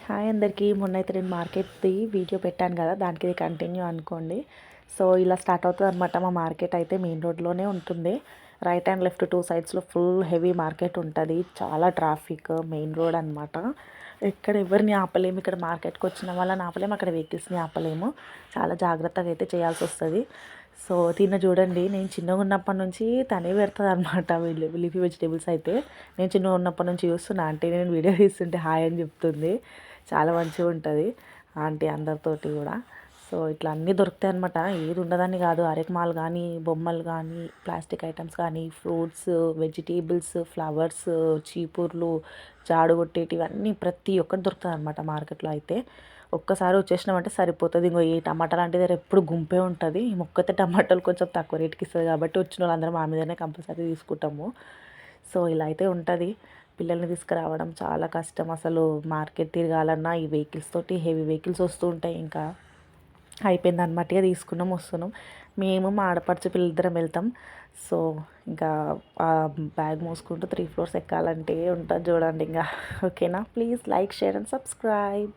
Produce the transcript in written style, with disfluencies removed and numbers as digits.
Hi అందరికీ. మొన్నైతే నేను మార్కెట్ది video పెట్టాను కదా, దానికి ఇది కంటిన్యూ అనుకోండి. సో ఇలా స్టార్ట్ అవుతుంది అనమాట. మా మార్కెట్ అయితే మెయిన్ రోడ్లోనే ఉంటుంది. రైట్ అండ్ లెఫ్ట్ టూ సైడ్స్లో ఫుల్ హెవీ మార్కెట్ ఉంటుంది. చాలా ట్రాఫిక్, మెయిన్ రోడ్ అనమాట. ఇక్కడ ఎవరిని ఆపలేము. ఇక్కడ మార్కెట్కి వచ్చిన వాళ్ళని ఆపలేము, అక్కడ వెహికల్స్ని ఆపలేము. చాలా జాగ్రత్తగా అయితే చేయాల్సి వస్తుంది. సో చూడండి, నేను చిన్నగా ఉన్నప్పటి నుంచి తనే పెడుతుంది అనమాట లీఫీ వెజిటేబుల్స్ అయితే. నేను చిన్నగా ఉన్నప్పటి నుంచి చూస్తున్నా ఆంటీ, నేను వీడియో తీస్తుంటే హాయ్ అని చెప్తుంది. చాలా మంచిగా ఉంటుంది ఆంటీ అందరితోటి కూడా. సో ఇట్లా అన్నీ దొరుకుతాయి అనమాట. ఏది ఉండదని కాదు, అరకమాలు కానీ, బొమ్మలు కానీ, ప్లాస్టిక్ ఐటమ్స్ కానీ, ఫ్రూట్స్, వెజిటేబుల్స్, ఫ్లవర్స్, చీపుర్లు, జాడు కొట్టేటివి అన్నీ ప్రతి ఒక్కటి దొరుకుతుంది అనమాట మార్కెట్లో అయితే. ఒక్కసారి వచ్చేసినామంటే సరిపోతుంది. ఇంకో ఈ టమాటా లాంటి దగ్గర ఎప్పుడు గుంపే ఉంటుంది. ఈ మొక్కతే టమాటాలు కొంచెం తక్కువ రేటుకి ఇస్తుంది కాబట్టి వచ్చిన వాళ్ళందరం మా మీదనే కంపల్సరీ తీసుకుంటాము. సో ఇలా అయితే ఉంటుంది. పిల్లల్ని తీసుకురావడం చాలా కష్టం అసలు. మార్కెట్ తిరగాలన్నా ఈ వెహికల్స్ తోటి, హెవీ వెహికల్స్ వస్తూ ఉంటాయి. ఇంకా అయిపోయింది అనమాట. తీసుకున్నాం, వస్తున్నాం. మేము మా ఆడపడుచు పిల్లలిద్దరం వెళ్తాం. సో ఇంకా ఆ బ్యాగ్ మోసుకుంటూ 3 ఫ్లోర్స్ ఎక్కాలంటే ఉంటుంది చూడండి ఇంకా. ఓకేనా? Please like, share and subscribe.